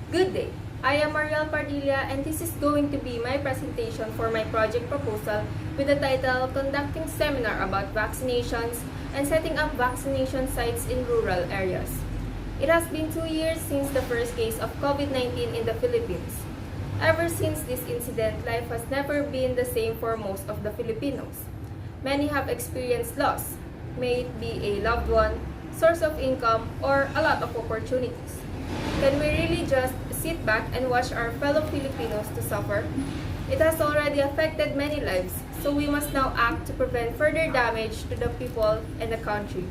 Good day. I am Mariel Padilla and this is going to be my presentation for my project proposal with the title Conducting Seminar about Vaccinations and Setting Up Vaccination Sites in Rural Areas. It has been 2 years since the first case of COVID-19 in the Philippines. Ever since this incident, life has never been the same for most of the Filipinos. Many have experienced loss, may it be a loved one, source of income, or a lot of opportunities. Can we really just sit back and watch our fellow Filipinos to suffer? It has already affected many lives, so we must now act to prevent further damage to the people and the country.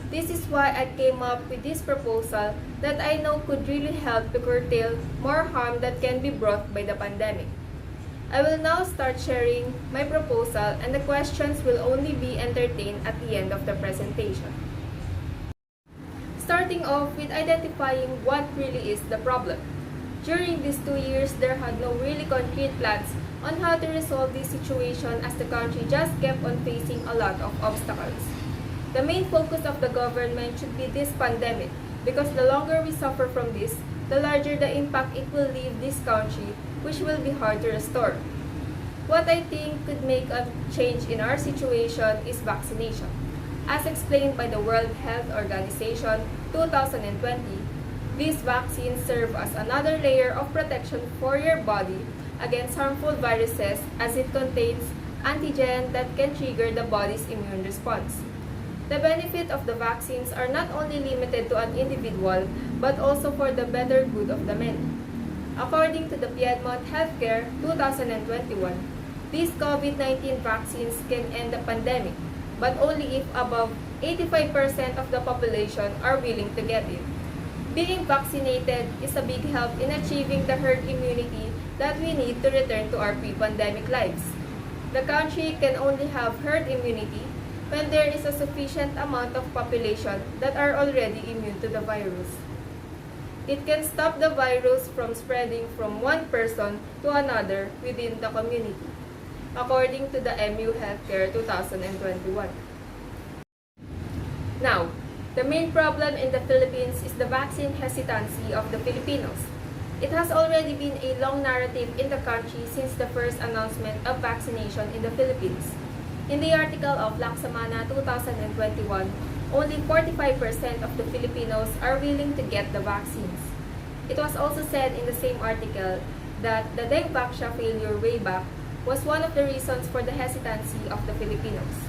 This is why I came up with this proposal that I know could really help to curtail more harm that can be brought by the pandemic. I will now start sharing my proposal and the questions will only be entertained at the end of the presentation. Starting off with identifying what really is the problem. During these 2 years, there had no really concrete plans on how to resolve this situation as the country just kept on facing a lot of obstacles. The main focus of the government should be this pandemic because the longer we suffer from this, the larger the impact it will leave this country, which will be hard to restore. What I think could make a change in our situation is vaccination. As explained by the World Health Organization 2020, these vaccines serve as another layer of protection for your body against harmful viruses as it contains antigen that can trigger the body's immune response. The benefit of the vaccines are not only limited to an individual but also for the better good of the many. According to the Piedmont Healthcare 2021, these COVID-19 vaccines can end the pandemic, but only if above 85% of the population are willing to get it. Being vaccinated is a big help in achieving the herd immunity that we need to return to our pre-pandemic lives. The country can only have herd immunity when there is a sufficient amount of population that are already immune to the virus. It can stop the virus from spreading from one person to another within the community, according to the MU Healthcare 2021. Now, the main problem in the Philippines is the vaccine hesitancy of the Filipinos. It has already been a long narrative in the country since the first announcement of vaccination in the Philippines. In the article of Laksamana 2021, only 45% of the Filipinos are willing to get the vaccines. It was also said in the same article that the Dengvaxia failure way back was one of the reasons for the hesitancy of the Filipinos.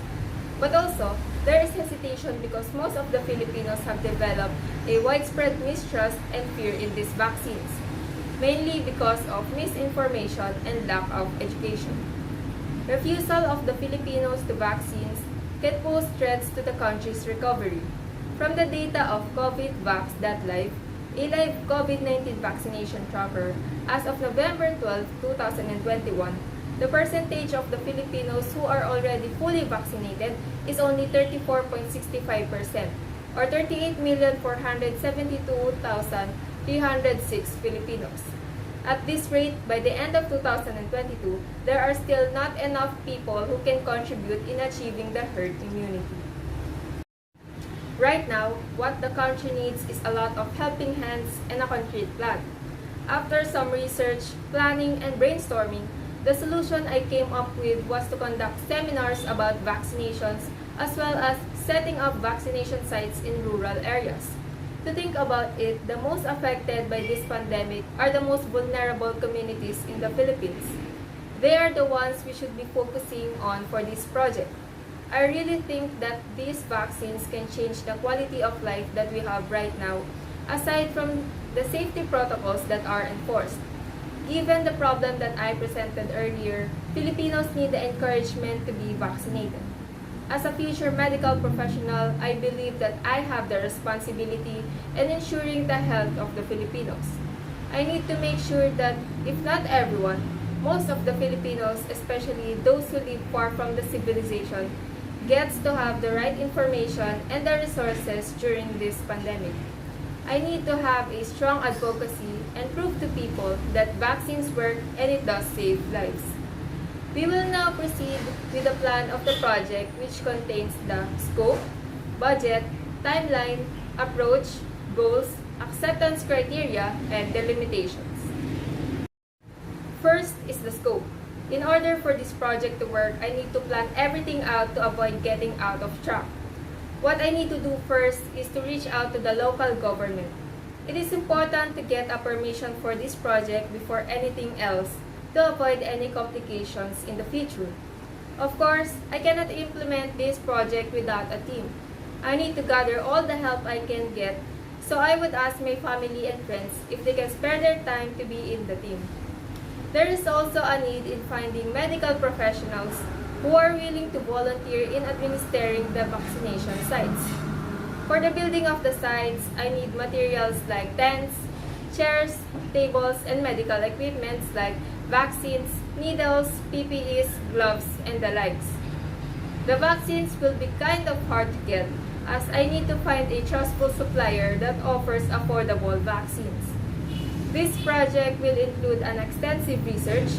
But also, there is hesitation because most of the Filipinos have developed a widespread mistrust and fear in these vaccines, mainly because of misinformation and lack of education. Refusal of the Filipinos to vaccines can pose threats to the country's recovery. From the data of COVIDVax.live, a live COVID-19 vaccination tracker, as of November 12, 2021, the percentage of the Filipinos who are already fully vaccinated is only 34.65%, or 38,472,306 Filipinos. At this rate, by the end of 2022, there are still not enough people who can contribute in achieving the herd immunity. Right now, what the country needs is a lot of helping hands and a concrete plan. After some research, planning, and brainstorming, the solution I came up with was to conduct seminars about vaccinations as well as setting up vaccination sites in rural areas. To think about it, the most affected by this pandemic are the most vulnerable communities in the Philippines. They are the ones we should be focusing on for this project. I really think that these vaccines can change the quality of life that we have right now, aside from the safety protocols that are enforced. Given the problem that I presented earlier, Filipinos need the encouragement to be vaccinated. As a future medical professional, I believe that I have the responsibility in ensuring the health of the Filipinos. I need to make sure that, if not everyone, most of the Filipinos, especially those who live far from the civilization, gets to have the right information and the resources during this pandemic. I need to have a strong advocacy and prove to people that vaccines work and it does save lives. We will now proceed with the plan of the project, which contains the scope, budget, timeline, approach, goals, acceptance criteria, and the limitations. First is the scope. In order for this project to work, I need to plan everything out to avoid getting out of track. What I need to do first is to reach out to the local government. It is important to get a permission for this project before anything else to avoid any complications in the future. Of course, I cannot implement this project without a team. I need to gather all the help I can get, so I would ask my family and friends if they can spare their time to be in the team. There is also a need in finding medical professionals who are willing to volunteer in administering the vaccination sites. For the building of the sites, I need materials like tents, chairs, tables, and medical equipments like vaccines, needles, PPEs, gloves, and the likes. The vaccines will be kind of hard to get as I need to find a trustful supplier that offers affordable vaccines. This project will include an extensive research,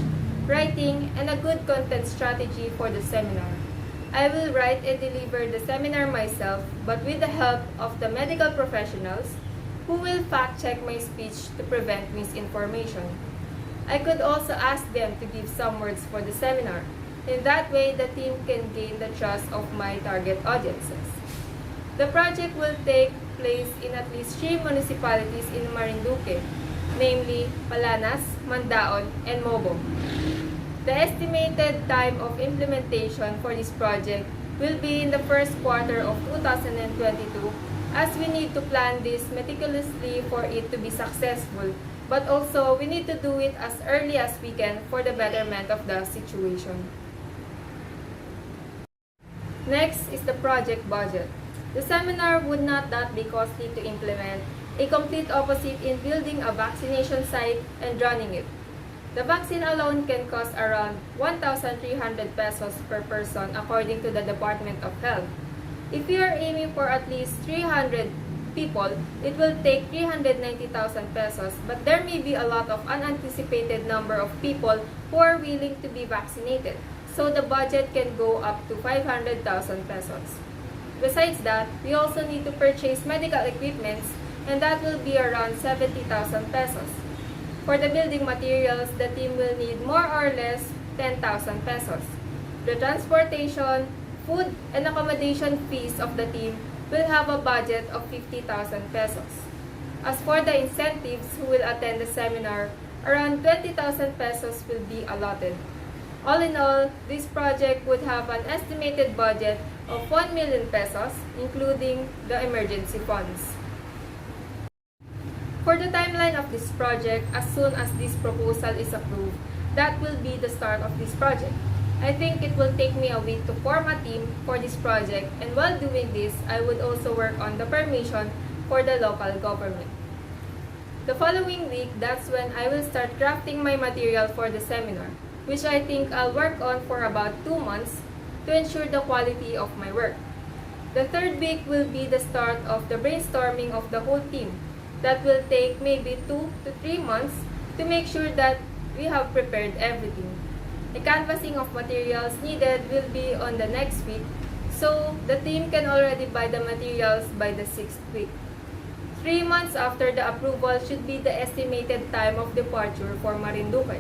writing, and a good content strategy for the seminar. I will write and deliver the seminar myself, but with the help of the medical professionals who will fact-check my speech to prevent misinformation. I could also ask them to give some words for the seminar. In that way, the team can gain the trust of my target audiences. The project will take place in at least 3 municipalities in Marinduque, namely Palanas, Mandaon, and Mobo. The estimated time of implementation for this project will be in the first quarter of 2022 as we need to plan this meticulously for it to be successful, but also we need to do it as early as we can for the betterment of the situation. Next is the project budget. The seminar would not that be costly to implement, a complete opposite in building a vaccination site and running it. The vaccine alone can cost around 1,300 pesos per person according to the Department of Health. If we are aiming for at least 300 people, it will take 390,000 pesos, but there may be a lot of unanticipated number of people who are willing to be vaccinated, so the budget can go up to 500,000 pesos. Besides that, we also need to purchase medical equipments, and that will be around 70,000 pesos. For the building materials, the team will need more or less 10,000 pesos. The transportation, food, and accommodation fees of the team will have a budget of 50,000 pesos. As for the incentives who will attend the seminar, around 20,000 pesos will be allotted. All in all, this project would have an estimated budget of 1 million pesos, including the emergency funds. For the timeline of this project, as soon as this proposal is approved, that will be the start of this project. I think it will take me a week to form a team for this project, and while doing this, I would also work on the permission for the local government. The following week, that's when I will start crafting my material for the seminar, which I think I'll work on for about 2 months to ensure the quality of my work. The third week will be the start of the brainstorming of the whole team. That will take maybe 2 to 3 months to make sure that we have prepared everything. The canvassing of materials needed will be on the next week, so the team can already buy the materials by the 6th week. 3 months after the approval should be the estimated time of departure for Marinduque.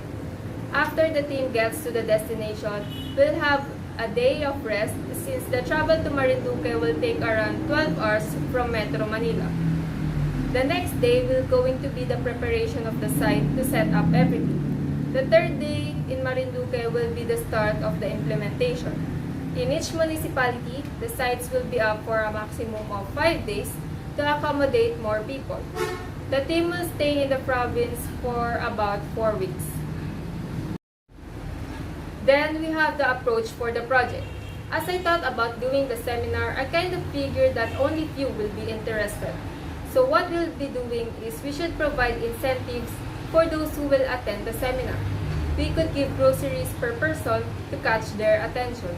After the team gets to the destination, we'll have a day of rest since the travel to Marinduque will take around 12 hours from Metro Manila. The next day will going to be the preparation of the site to set up everything. The third day in Marinduque will be the start of the implementation. In each municipality, the sites will be up for a maximum of 5 days to accommodate more people. The team will stay in the province for about 4 weeks. Then we have the approach for the project. As I thought about doing the seminar, I kind of figured that only few will be interested. So what we'll be doing is we should provide incentives for those who will attend the seminar. We could give groceries per person to catch their attention.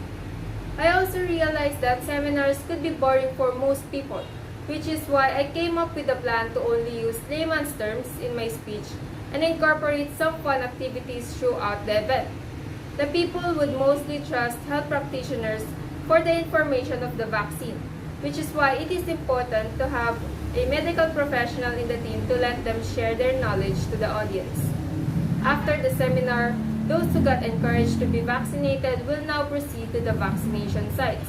I also realized that seminars could be boring for most people, which is why I came up with a plan to only use layman's terms in my speech and incorporate some fun activities throughout the event. The people would mostly trust health practitioners for the information of the vaccine, which is why it is important to have a medical professional in the team to let them share their knowledge to the audience. After the seminar, those who got encouraged to be vaccinated will now proceed to the vaccination sites.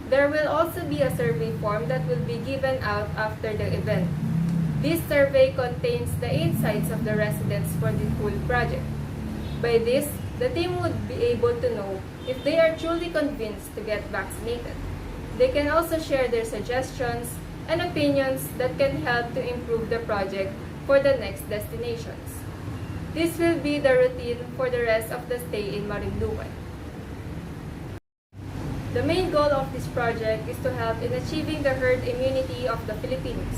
There will also be a survey form that will be given out after the event. This survey contains the insights of the residents for the whole project. By this, the team would be able to know if they are truly convinced to get vaccinated. They can also share their suggestions and opinions that can help to improve the project for the next destinations. This will be the routine for the rest of the stay in Marinduque. The main goal of this project is to help in achieving the herd immunity of the Filipinos.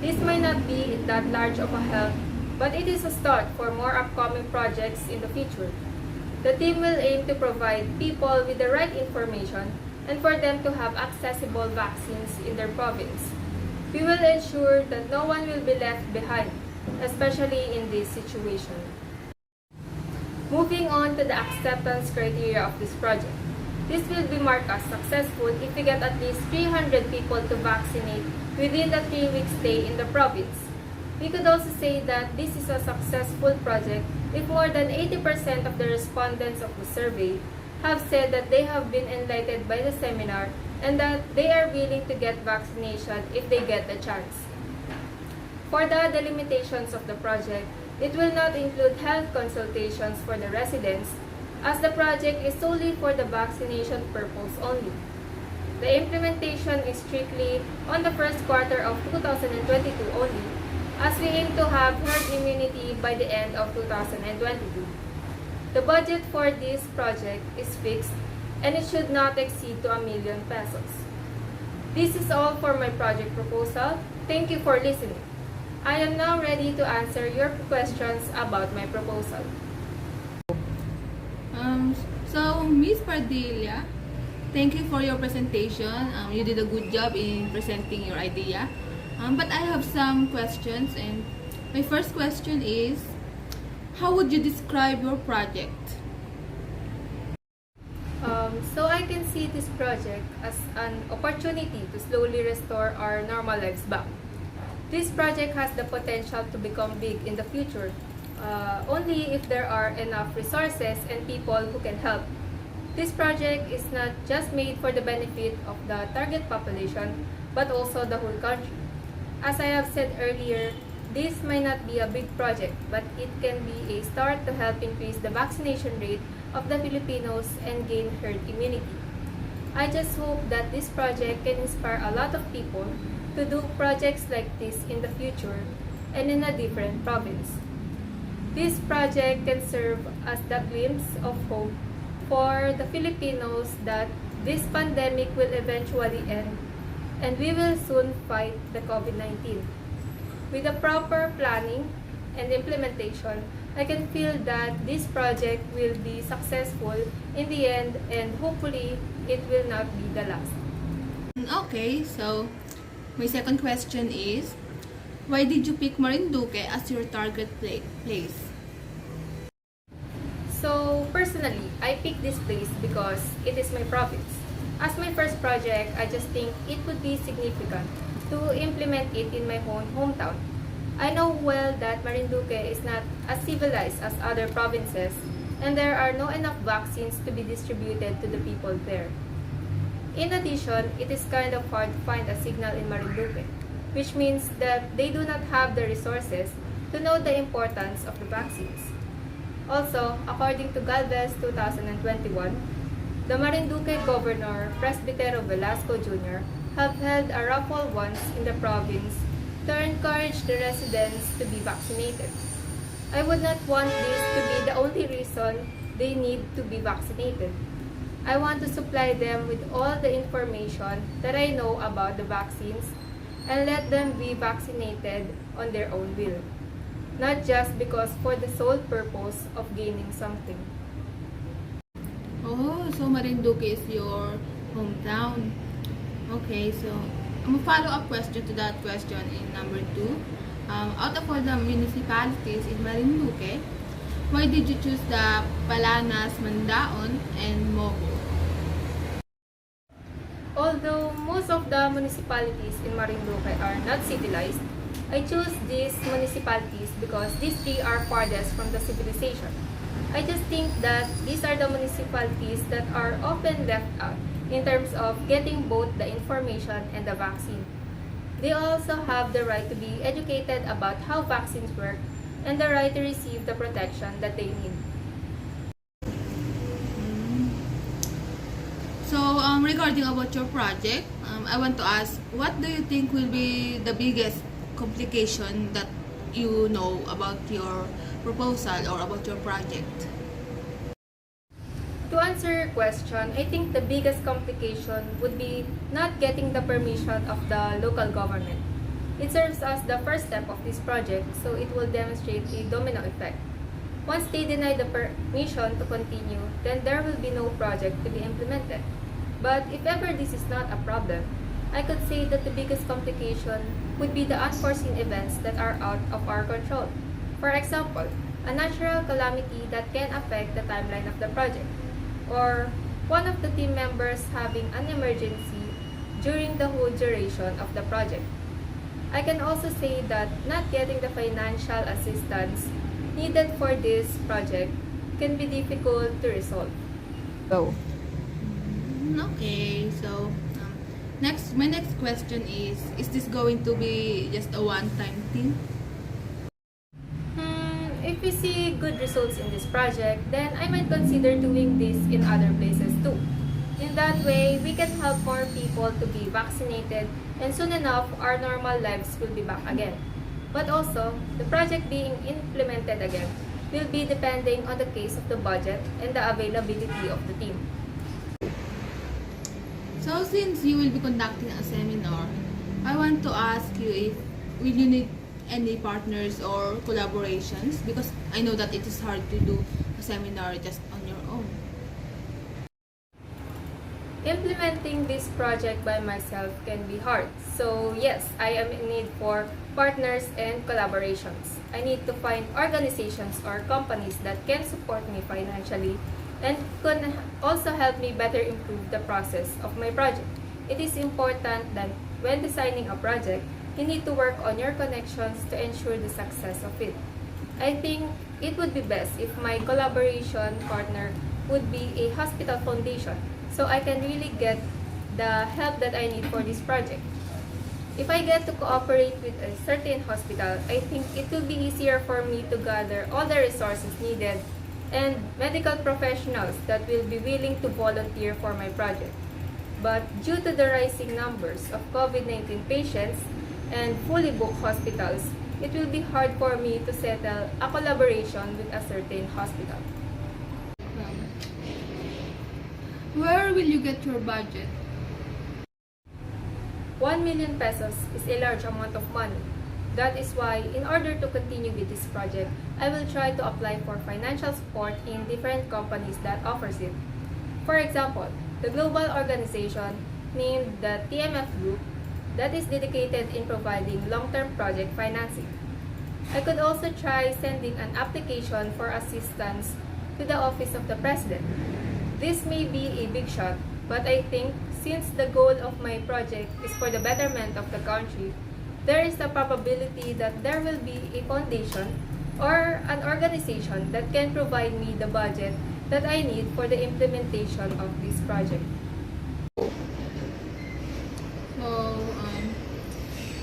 This might not be that large of a help, but it is a start for more upcoming projects in the future. The team will aim to provide people with the right information and for them to have accessible vaccines in their province. We will ensure that no one will be left behind, especially in this situation. Moving on to the acceptance criteria of this project. This will be marked as successful if we get at least 300 people to vaccinate within the 3-week stay in the province. We could also say that this is a successful project if more than 80% of the respondents of the survey have said that they have been enlightened by the seminar and that they are willing to get vaccination if they get the chance. For the delimitations of the project, it will not include health consultations for the residents, as the project is solely for the vaccination purpose only. The implementation is strictly on the first quarter of 2022 only, as we aim to have herd immunity by the end of 2022. The budget for this project is fixed and it should not exceed to ₱1 million. This is all for my project proposal. Thank you for listening. I am now ready to answer your questions about my proposal. So, Ms. Padilla, thank you for your presentation. You did a good job in presenting your idea. But I have some questions, and my first question is, how would you describe your project? So I can see this project as an opportunity to slowly restore our normal lives back. This project has the potential to become big in the future, only if there are enough resources and people who can help. This project is not just made for the benefit of the target population, but also the whole country. As I have said earlier, this might not be a big project, but it can be a start to help increase the vaccination rate of the Filipinos and gain herd immunity. I just hope that this project can inspire a lot of people to do projects like this in the future and in a different province. This project can serve as the glimpse of hope for the Filipinos that this pandemic will eventually end and we will soon fight the COVID-19. With the proper planning and implementation, I can feel that this project will be successful in the end and hopefully it will not be the last. Okay, so my second question is, why did you pick Marinduque as your target place? So personally, I picked this place because it is my province. As my first project, I just think it would be significant to implement it in my own hometown. I know well that Marinduque is not as civilized as other provinces and there are no enough vaccines to be distributed to the people there. In addition, it is kind of hard to find a signal in Marinduque, which means that they do not have the resources to know the importance of the vaccines. Also, according to Galvez 2021, the Marinduque Governor, Presbitero Velasco Jr., have held a raffle once in the province to encourage the residents to be vaccinated. I would not want this to be the only reason they need to be vaccinated. I want to supply them with all the information that I know about the vaccines and let them be vaccinated on their own will, not just because for the sole purpose of gaining something. Oh, so Marinduque is your hometown. Okay, so a follow-up question to that question in number 2. Out of all the municipalities in Marinduque, why did you choose the Palanas, Mandaon, and Mogo? Although most of the municipalities in Marinduque are not civilized, I choose these municipalities because these three are farthest from the civilization. I just think that these are the municipalities that are often left out in terms of getting both the information and the vaccine. They also have the right to be educated about how vaccines work and the right to receive the protection that they need. So, regarding about your project, I want to ask, what do you think will be the biggest complication that you know about your proposal or about your project? To answer your question, I think the biggest complication would be not getting the permission of the local government. It serves as the first step of this project, so it will demonstrate a domino effect. Once they deny the permission to continue, then there will be no project to be implemented. But if ever this is not a problem, I could say that the biggest complication would be the unforeseen events that are out of our control. For example, a natural calamity that can affect the timeline of the project, or one of the team members having an emergency during the whole duration of the project. I can also say that not getting the financial assistance needed for this project can be difficult to resolve. Okay, so my next question is this going to be just a one-time thing? If we see good results in this project, then I might consider doing this in other places too. In that way, we can help more people to be vaccinated, and soon enough, our normal lives will be back again. But also, the project being implemented again will be depending on the case of the budget and the availability of the team. So since you will be conducting a seminar, I want to ask you if will you need any partners or collaborations, because I know that it is hard to do a seminar just on your own. Implementing this project by myself can be hard. So yes, I am in need for partners and collaborations. I need to find organizations or companies that can support me financially and can also help me better improve the process of my project. It is important that when designing a project, you need to work on your connections to ensure the success of it. I think it would be best if my collaboration partner would be a hospital foundation, so I can really get the help that I need for this project. If I get to cooperate with a certain hospital, I think it will be easier for me to gather all the resources needed and medical professionals that will be willing to volunteer for my project. But due to the rising numbers of COVID-19 patients and fully booked hospitals, it will be hard for me to settle a collaboration with a certain hospital. Where will you get your budget? 1 million pesos is a large amount of money. That is why, in order to continue with this project, I will try to apply for financial support in different companies that offers it. For example, the global organization named the TMF Group that is dedicated in providing long-term project financing. I could also try sending an application for assistance to the Office of the President. This may be a big shot, but I think since the goal of my project is for the betterment of the country, there is a probability that there will be a foundation or an organization that can provide me the budget that I need for the implementation of this project. So,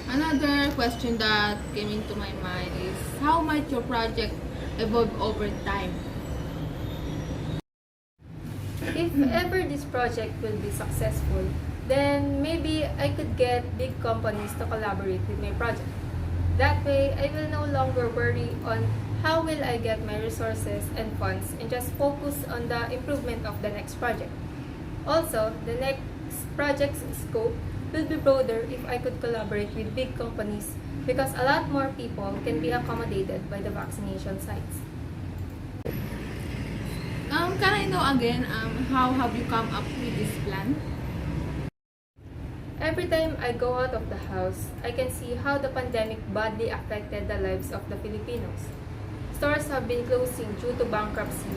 another question that came into my mind is, how might your project evolve over time? If ever this project will be successful, then maybe I could get big companies to collaborate with my project. That way, I will no longer worry on how will I get my resources and funds and just focus on the improvement of the next project. Also, the next project's scope will be broader if I could collaborate with big companies because a lot more people can be accommodated by the vaccination sites. Can I know again, how have you come up with this plan? Every time I go out of the house, I can see how the pandemic badly affected the lives of the Filipinos. Stores have been closing due to bankruptcy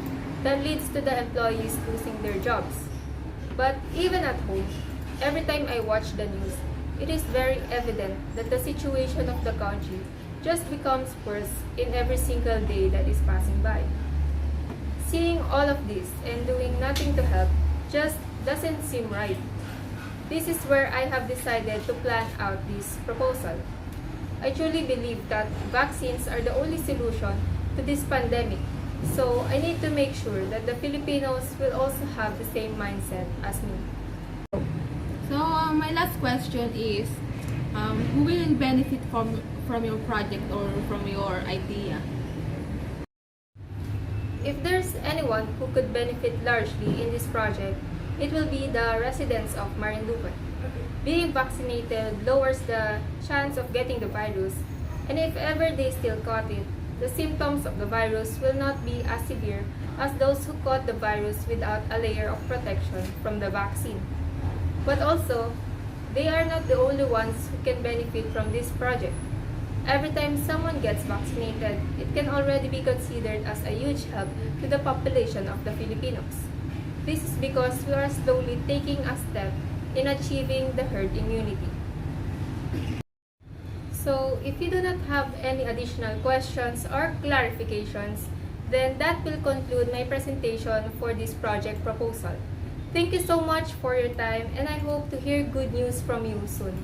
that leads to the employees losing their jobs. But even at home, every time I watch the news, it is very evident that the situation of the country just becomes worse in every single day that is passing by. Seeing all of this and doing nothing to help just doesn't seem right. This is where I have decided to plan out this proposal. I truly believe that vaccines are the only solution to this pandemic. So I need to make sure that the Filipinos will also have the same mindset as me. So, my last question is, who will benefit from your project or from your idea? If there's anyone who could benefit largely in this project, it will be the residents of Marinduque. Being vaccinated lowers the chance of getting the virus, and if ever they still caught it, the symptoms of the virus will not be as severe as those who caught the virus without a layer of protection from the vaccine. But also, they are not the only ones who can benefit from this project. Every time someone gets vaccinated, it can already be considered as a huge help to the population of the Filipinos. This is because we are slowly taking a step in achieving the herd immunity. So, if you do not have any additional questions or clarifications, then that will conclude my presentation for this project proposal. Thank you so much for your time, and I hope to hear good news from you soon.